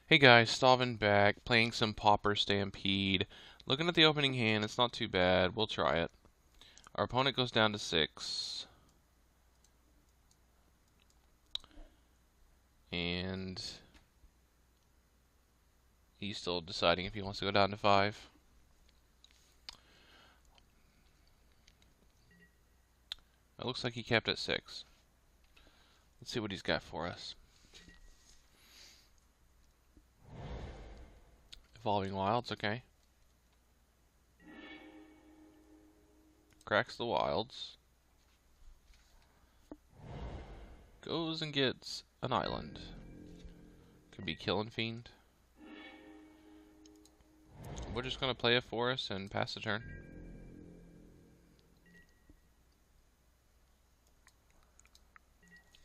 Hey guys, Stalvin back, playing some Pauper Stampede. Looking at the opening hand, it's not too bad. We'll try it. Our opponent goes down to 6. And he's still deciding if he wants to go down to 5. It looks like he kept at 6. Let's see what he's got for us. Evolving Wilds, okay. Cracks the Wilds. Goes and gets an island. Could be Killing Fiend. We're just going to play a forest and pass the turn.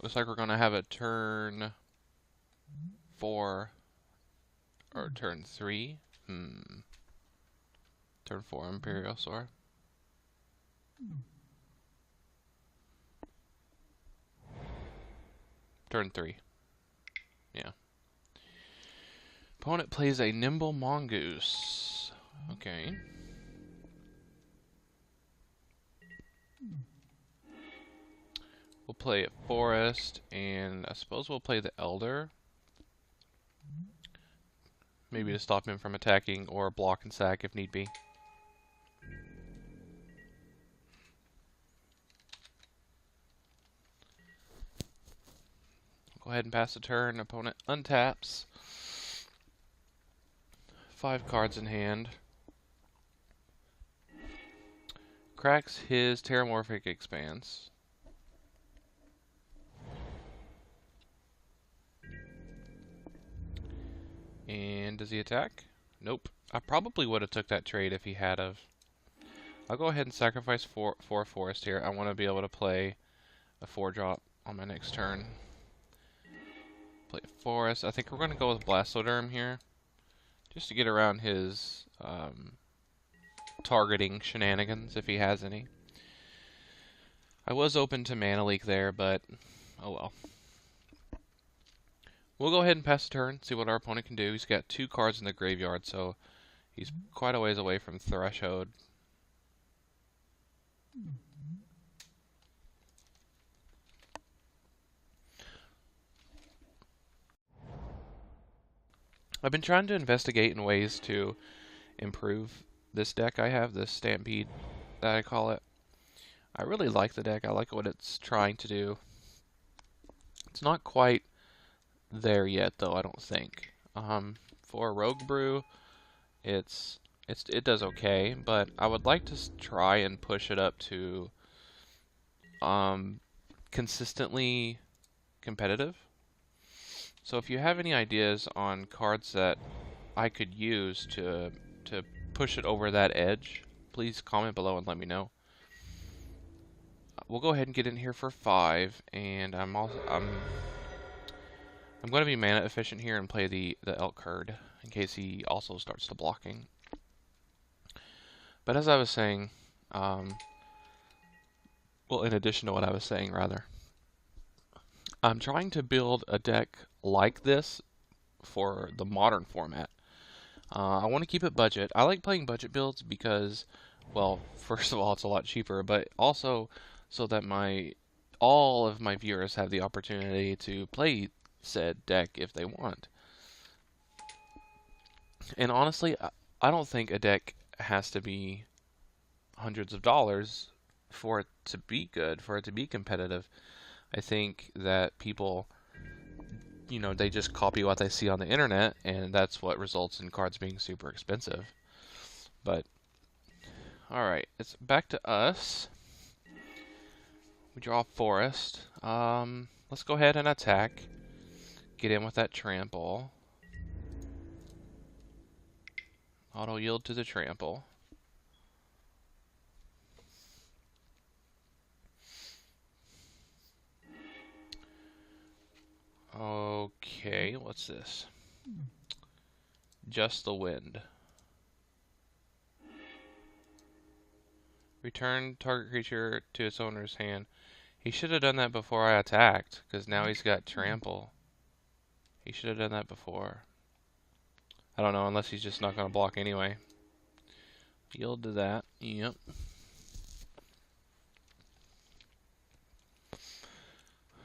Looks like we're going to have a turn 4 or turn 3. Turn 4 Imperial Sword. Turn 3. Yeah. Opponent plays a Nimble Mongoose. Okay. We'll play a Forest, and I suppose we'll play the Elder. Maybe to stop him from attacking, or block and sack if need be. Go ahead and pass the turn. Opponent untaps. 5 cards in hand. Cracks his Terramorphic Expanse. And does he attack? Nope. I probably would have took that trade if he had of. I'll go ahead and sacrifice 4 forest here. I want to be able to play a 4-drop on my next turn. Play a forest. I think we're going to go with Blastoderm here, just to get around his targeting shenanigans if he has any. I was open to Mana Leak there, but oh well. We'll go ahead and pass the turn, see what our opponent can do. He's got 2 cards in the graveyard, so he's quite a ways away from Threshold. I've been trying to investigate in ways to improve this deck I have, this Stampede that I call it. I really like the deck. I like what it's trying to do. It's not quite there yet, though, I don't think. For Rogue Brew, it does okay, but I would like to try and push it up to consistently competitive. So if you have any ideas on cards that I could use to push it over that edge, please comment below and let me know. We'll go ahead and get in here for 5, and I'm going to be mana efficient here and play the Elk Herd in case he also starts to blocking. But as I was saying, well, in addition to what I was saying, rather, I'm trying to build a deck like this for the modern format. I want to keep it budget. I like playing budget builds because, well, first of all, it's a lot cheaper, but also so that all of my viewers have the opportunity to play said deck if they want. And honestly, I don't think a deck has to be hundreds of dollars for it to be good, for it to be competitive. I think that people, they just copy what they see on the internet, and that's what results in cards being super expensive. But, alright, it's back to us. We draw Forest. Let's go ahead and attack. Get in with that Trample. Auto yield to the Trample. Okay, what's this? Just the Wind. Return target creature to its owner's hand. He should have done that before I attacked, because now he's got Trample. He should have done that before. I don't know, unless he's just not going to block anyway. Yield to that. Yep.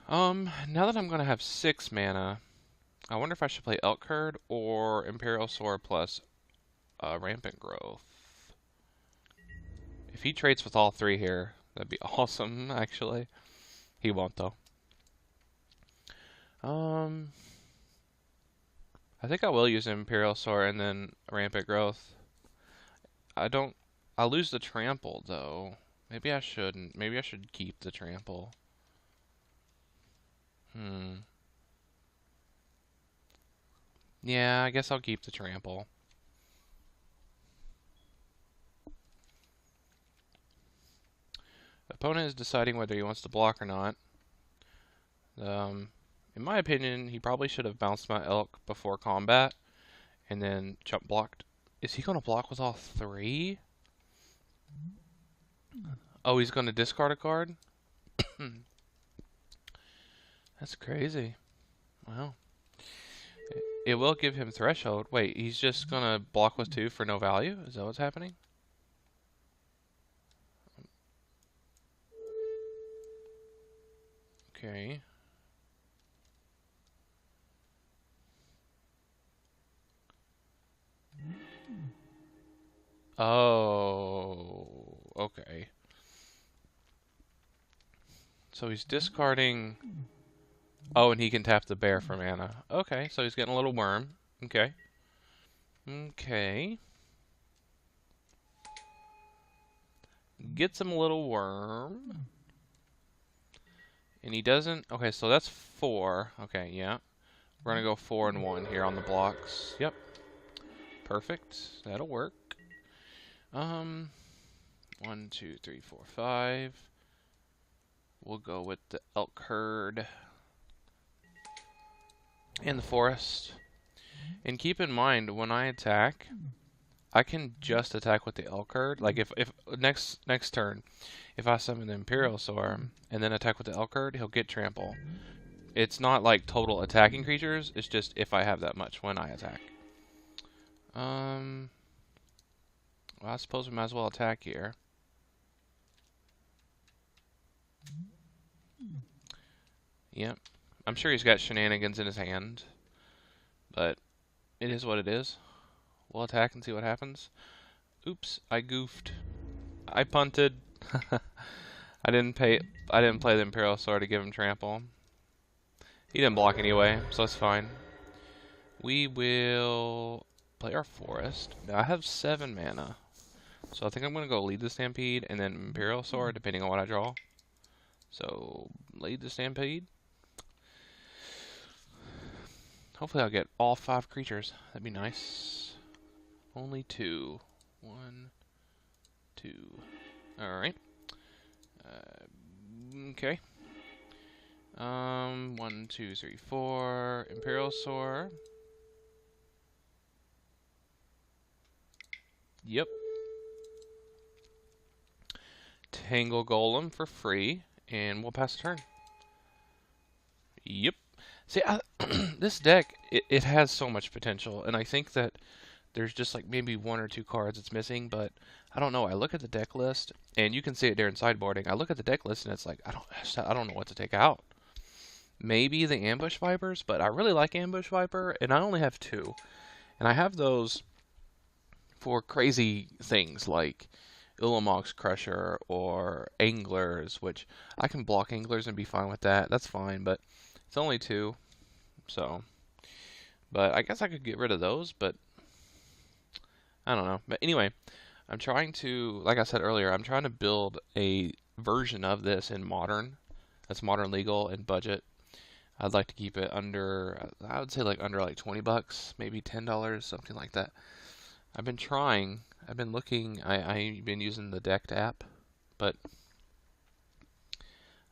Now that I'm going to have 6 mana, I wonder if I should play Elk Herd or Imperial Sword plus Rampant Growth. If he trades with all 3 here, that'd be awesome, actually. He won't, though. I think I will use Imperial Sword and then Rampant Growth. I'll lose the Trample, though. Maybe I shouldn't. Maybe I should keep the Trample. Yeah, I guess I'll keep the Trample. Opponent is deciding whether he wants to block or not. In my opinion, he probably should have bounced my Elk before combat and then jump blocked. Is he going to block with all 3? Oh, he's going to discard a card? That's crazy. Wow. It will give him Threshold. Wait, he's just going to block with 2 for no value? Is that what's happening? Okay. Oh, okay. So he's discarding... Oh, and he can tap the bear for mana. Okay, so he's getting a little worm. Okay. Okay. Gets him a little worm. And he doesn't... Okay, so that's 4. Okay, yeah. We're going to go 4 and 1 here on the blocks. Yep. Perfect. That'll work. 1, 2, 3, 4, 5. We'll go with the Elk Herd and the Forest. And keep in mind, when I attack, I can just attack with the Elk Herd. Like if next turn, if I summon the Imperial Sword and then attack with the Elk Herd, he'll get Trample. It's not like total attacking creatures. It's just if I have that much when I attack. Well, I suppose we might as well attack here. Yep. I'm sure he's got shenanigans in his hand, but it is what it is. We'll attack and see what happens. Oops, I goofed. I punted. I didn't play the Imperial Sword to give him Trample. He didn't block anyway, so it's fine. We will play our Forest. Now I have 7 mana. So I think I'm going to go lead the Stampede and then Imperial Sword, depending on what I draw. So, lead the Stampede. Hopefully I'll get all 5 creatures. That'd be nice. Only 2. 1, 2. Alright. Okay. 1, 2, 3, 4. Imperial Sword. Yep. Tangle Golem for free, and we'll pass the turn. Yep. See, this deck, it has so much potential, and I think that there's just like maybe 1 or 2 cards it's missing, but I don't know. I look at the deck list, and you can see it during sideboarding. I look at the deck list, and it's like, I don't know what to take out. Maybe the Ambush Vipers, but I really like Ambush Viper, and I only have 2. And I have those for crazy things like Ulamog's Crusher or Anglers, which I can block Anglers and be fine with that. That's fine, but it's only 2, so. But I guess I could get rid of those, but I don't know. But anyway, I'm trying to, like I said earlier, I'm trying to build a version of this in Modern. That's Modern Legal and budget. I'd like to keep it under, I would say like under like $20, maybe $10, something like that. I've been trying. I've been looking. I've been using the Decked app, but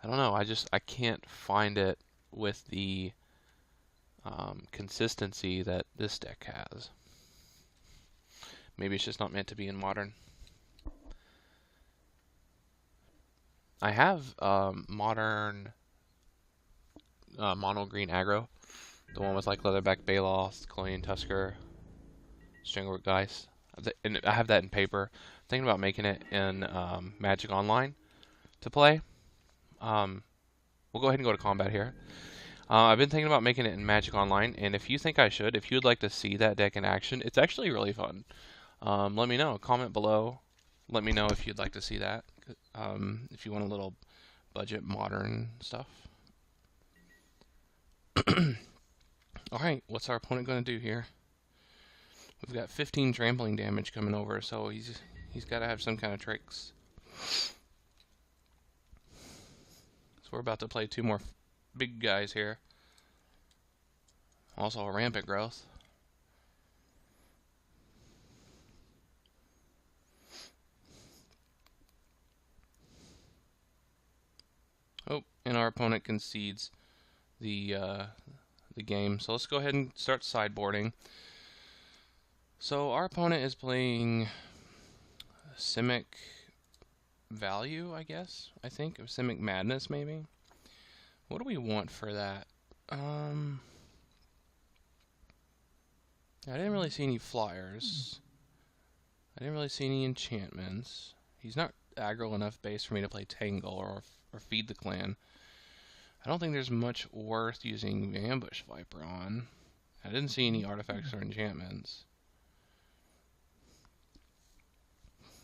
I don't know. I can't find it with the consistency that this deck has. Maybe it's just not meant to be in Modern. I have Modern Mono Green Aggro, the one with like Leatherback Baloth, Colonian Tusker. Stranglework dice. And I have that in paper. Thinking about making it in Magic Online to play. Um, we'll go ahead and go to combat here. I've been thinking about making it in Magic Online, and if you think I should, if you would like to see that deck in action, it's actually really fun. Let me know. Comment below. Let me know if you'd like to see that. If you want a little budget modern stuff. Alright, what's our opponent going to do here? We've got 15 trampling damage coming over, so he's got to have some kind of tricks. So we're about to play two more big guys here. Also a rampant growth. Oh, and our opponent concedes the game. So let's go ahead and start sideboarding. So our opponent is playing Simic Value, I guess. I think, or Simic Madness, maybe. What do we want for that? I didn't really see any flyers. I didn't really see any enchantments. He's not aggro enough base for me to play Tangle or Feed the Clan. I don't think there's much worth using Ambush Viper on. I didn't see any artifacts or enchantments.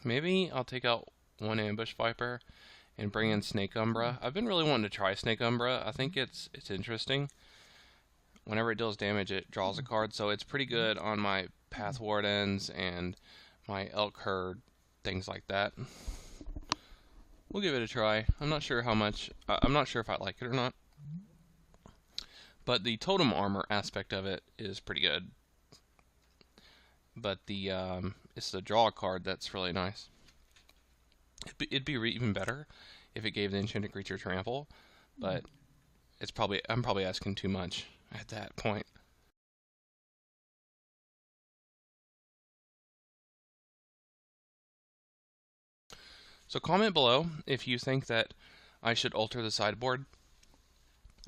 Maybe I'll take out one Ambush Viper and bring in Snake Umbra. I've been really wanting to try Snake Umbra. I think it's interesting. Whenever it deals damage, it draws a card, so it's pretty good on my Path Wardens and my Elk Herd, things like that. We'll give it a try. I'm not sure how much. I'm not sure if I like it or not. But the totem armor aspect of it is pretty good. But the it's the draw card that's really nice. It'd be even better if it gave the enchanted creature trample, but I'm probably asking too much at that point. So comment below if you think that I should alter the sideboard.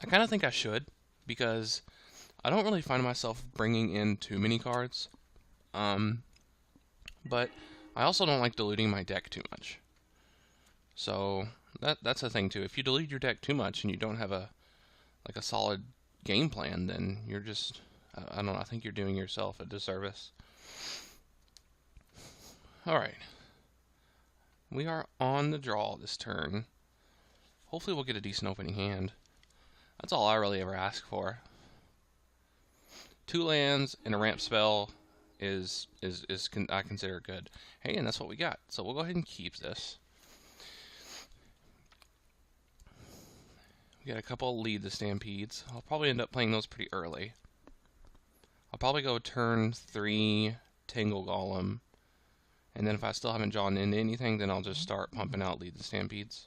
I kind of think I should, because I don't really find myself bringing in too many cards. But I also don't like diluting my deck too much. So that's a thing too. If you dilute your deck too much and you don't have a solid game plan, then you're just, I don't know, I think you're doing yourself a disservice. Alright. We are on the draw this turn. Hopefully we'll get a decent opening hand. That's all I really ever ask for. 2 lands and a ramp spell is I consider good. Hey, and that's what we got. So we'll go ahead and keep this. We got a couple lead the Stampedes. I'll probably end up playing those pretty early. I'll probably go turn 3 Tangle Golem. And then if I still haven't drawn into anything, then I'll just start pumping out lead the Stampedes.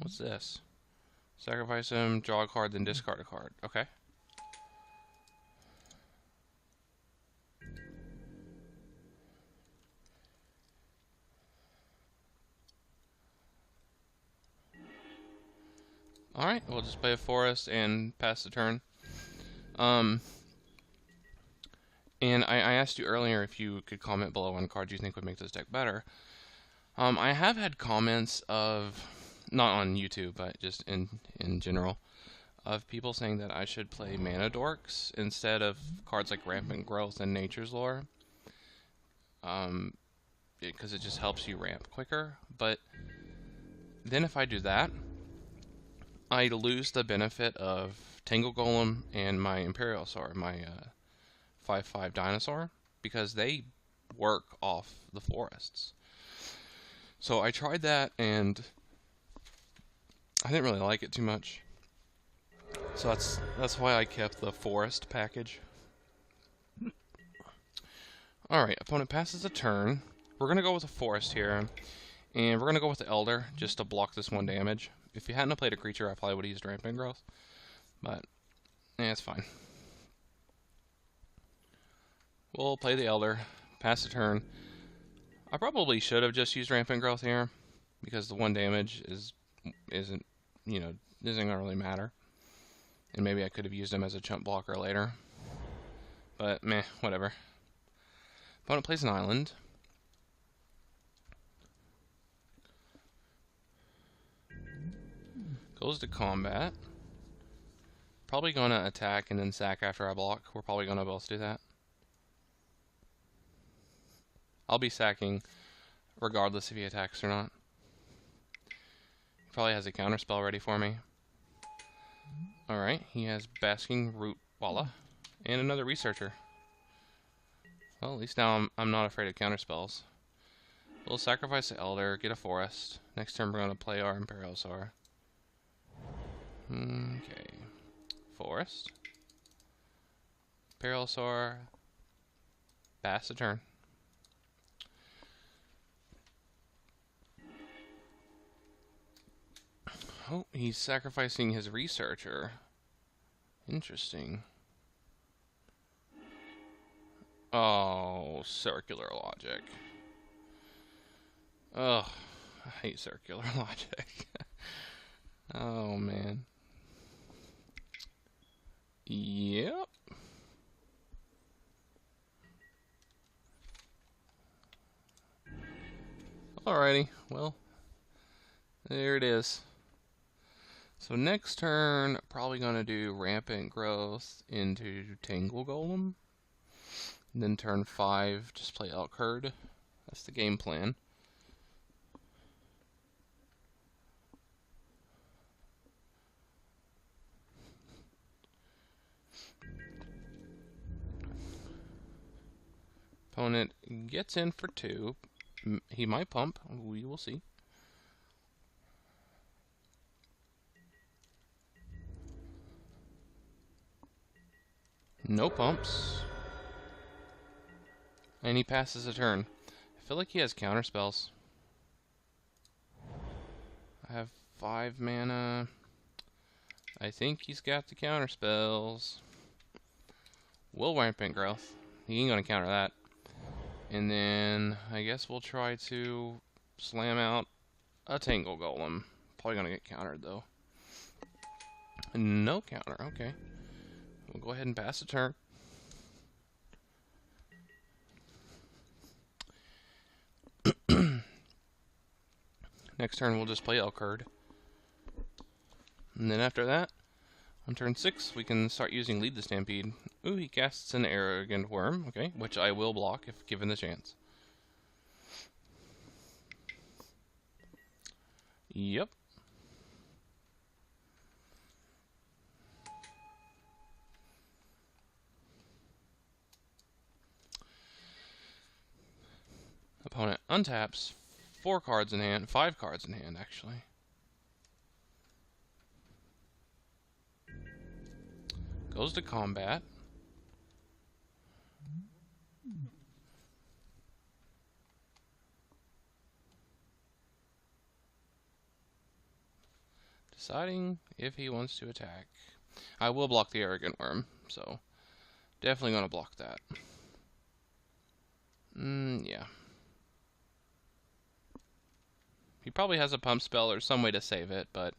What's this? Sacrifice him, draw a card, then discard a card. Okay. Alright, we'll just play a forest and pass the turn. And I asked you earlier if you could comment below on cards you think would make this deck better. I have had comments of, not on YouTube, but just in general, of people saying that I should play Mana Dorks instead of cards like Rampant Growth and Nature's Lore. Because it just helps you ramp quicker. But then if I do that, I lose the benefit of Tangle Golem and my Imperialsaur, my 5/5 dinosaur, because they work off the forests. So I tried that and I didn't really like it too much. So that's why I kept the forest package. Alright, opponent passes a turn. We're going to go with a forest here. And we're going to go with the Elder, just to block this 1 damage. If you hadn't played a creature, I probably would have used Rampant Growth. But, it's fine. We'll play the Elder, pass the turn. I probably should have just used Rampant Growth here, because the 1 damage isn't going to really matter. And maybe I could have used him as a chump blocker later. But meh, whatever. Opponent plays an island. Goes to combat. Probably going to attack and then sack after I block. We're probably going to both do that. I'll be sacking regardless if he attacks or not. He probably has a counterspell ready for me. Alright, he has Basking Root Walla and another Researcher. Well, at least now I'm not afraid of counterspells. We'll sacrifice the Elder, get a Forest. Next turn we're going to play our Imperial Soar. Okay. Forest. Imperial Soar. Pass the turn. Oh, he's sacrificing his Researcher. Interesting. Oh, circular logic. Ugh, I hate circular logic. Oh, man. Yep. Alrighty, well, there it is. So next turn, probably going to do Rampant Growth into Tangle Golem. And then turn 5, just play Elk Herd. That's the game plan. Opponent gets in for 2. He might pump. We will see. No pumps. And he passes a turn. I feel like he has counterspells. I have 5 mana. I think he's got the counterspells. Will Rampant Growth. He ain't gonna counter that. And then I guess we'll try to slam out a Tangle Golem. Probably gonna get countered though. No counter, okay. We'll go ahead and pass the turn. Next turn we'll just play Elk Herd. And then after that, on turn 6, we can start using Lead the Stampede. Ooh, he casts an Arrogant Worm, okay, which I will block if given the chance. Yep. Opponent untaps 4 cards in hand, 5 cards in hand actually. Goes to combat. Deciding if he wants to attack. I will block the Arrogant Worm, so definitely going to block that. Yeah. He probably has a pump spell or some way to save it, but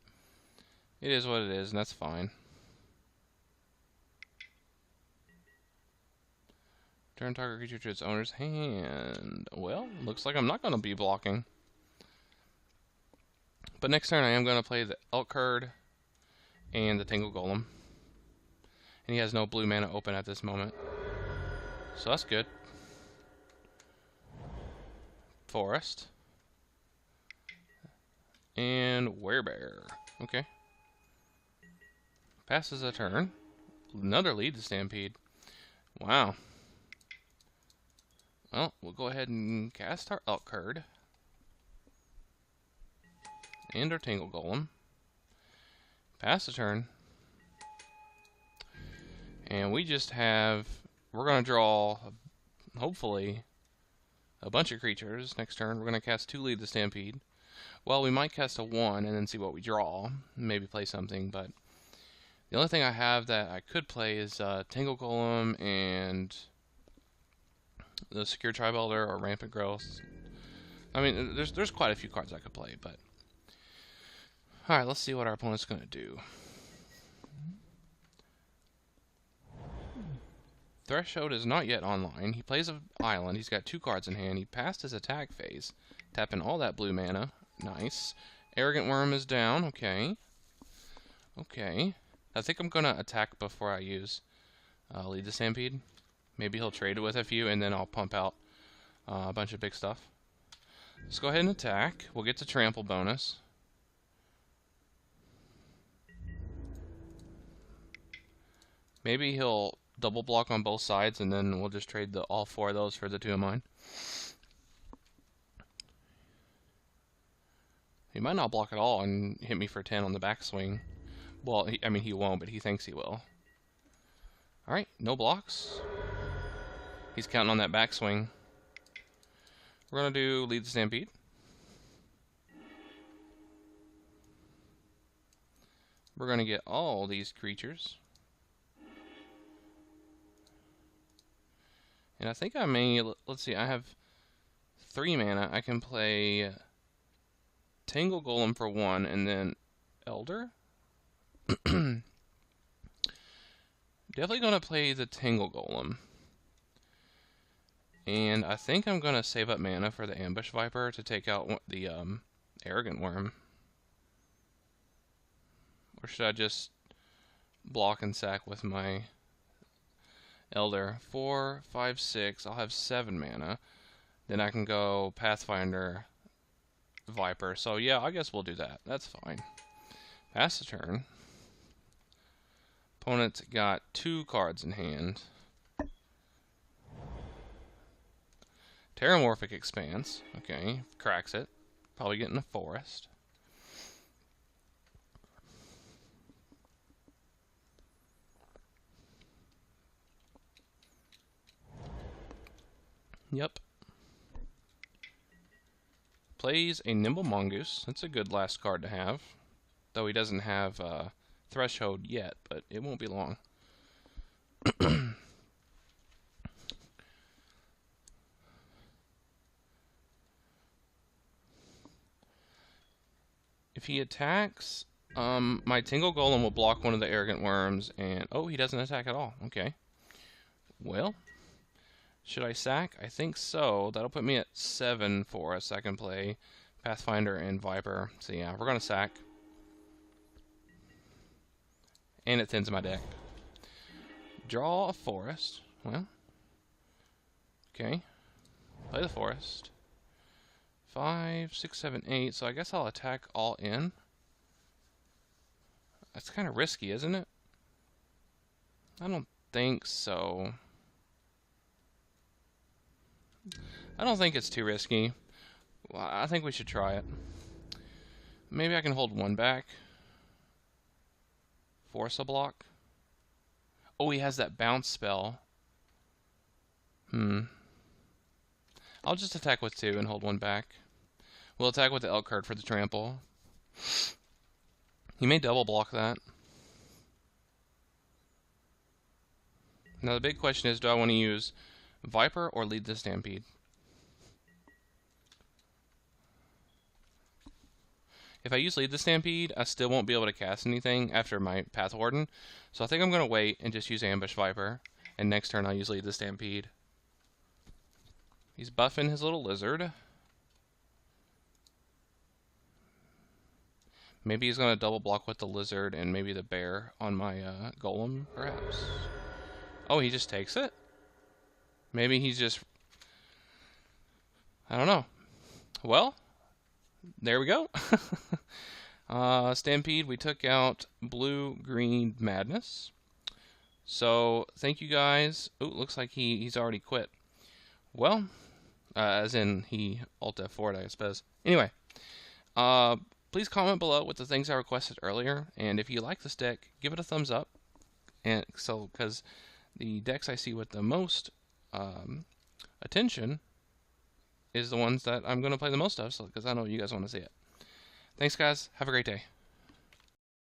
it is what it is, and that's fine. Turn target creature to its owner's hand. Well, looks like I'm not going to be blocking. But next turn I am going to play the Elk Herd and the Tangle Golem. And he has no blue mana open at this moment. So that's good. Forest. And Werebear. Okay. Passes a turn. Another Lead the Stampede. Wow. Well, we'll go ahead and cast our Elk Herd. And our Tangle Golem. Pass the turn. And we just have... We're going to draw, hopefully, a bunch of creatures. Next turn, we're going to cast 2 Lead the Stampede. Well, we might cast a 1 and then see what we draw. Maybe play something, but... The only thing I have that I could play is Tangle Golem and... the Secure Tribe Elder or Rampant Growth. I mean, there's quite a few cards I could play, but... Alright, let's see what our opponent's going to do. Threshold is not yet online. He plays an island. He's got 2 cards in hand. He passed his attack phase, tapping all that blue mana. Nice. Arrogant Worm is down. Okay. Okay. I think I'm going to attack before I use Lead the Stampede. Maybe he'll trade with a few, and then I'll pump out a bunch of big stuff. Let's go ahead and attack. We'll get the trample bonus. Maybe he'll double block on both sides, and then we'll just trade all 4 of those for the 2 of mine. He might not block at all and hit me for 10 on the backswing. Well, I mean, he won't, but he thinks he will. Alright, no blocks. He's counting on that backswing. We're going to do Lead the Stampede. We're going to get all these creatures. And I think I may, let's see, I have 3 mana. I can play Tangle Golem for 1 and then Elder. Definitely going to play the Tangle Golem. And I think I'm going to save up mana for the Ambush Viper to take out the Arrogant Worm. Or should I just block and sack with my Elder? 4, 5, 6. I'll have 7 mana. Then I can go Pathfinder, Viper. So yeah, I guess we'll do that. That's fine. Pass the turn. Opponent's got 2 cards in hand. Terramorphic Expanse. Okay, cracks it. Probably getting a forest. Yep. Plays a Nimble Mongoose. That's a good last card to have. Though he doesn't have Threshold yet, but it won't be long. If he attacks, my Tingle Golem will block one of the Arrogant Worms, and oh, he doesn't attack at all. Okay. Well, should I sack? I think so. That'll put me at 7 for us. I can play Pathfinder and Viper. So yeah, we're gonna sack. And it thins my deck. Draw a forest. Well, okay. Play the forest. 5, 6, 7, 8. So I guess I'll attack all in. That's kind of risky, isn't it? I don't think so. I don't think it's too risky. Well, I think we should try it. Maybe I can hold 1 back. Force a block. Oh, he has that bounce spell. I'll just attack with 2 and hold 1 back. We'll attack with the Elk card for the trample. He may double block that. Now the big question is, do I want to use Viper or Lead the Stampede? If I use Lead the Stampede, I still won't be able to cast anything after my Path Warden. So I think I'm going to wait and just use Ambush Viper. And next turn I'll use Lead the Stampede. He's buffing his little lizard. Maybe he's going to double block with the lizard and maybe the bear on my golem, perhaps. Oh, he just takes it? Maybe he's just... I don't know. Well, there we go. Stampede, we took out Blue-Green Madness. So, thank you guys. Oh, looks like he's already quit. Well, as in he Alt F4'd, I suppose. Anyway, please comment below with the things I requested earlier, and if you like this deck, give it a thumbs up. And so, because the decks I see with the most attention is the ones that I'm going to play the most of, so because I know you guys want to see it. Thanks, guys. Have a great day.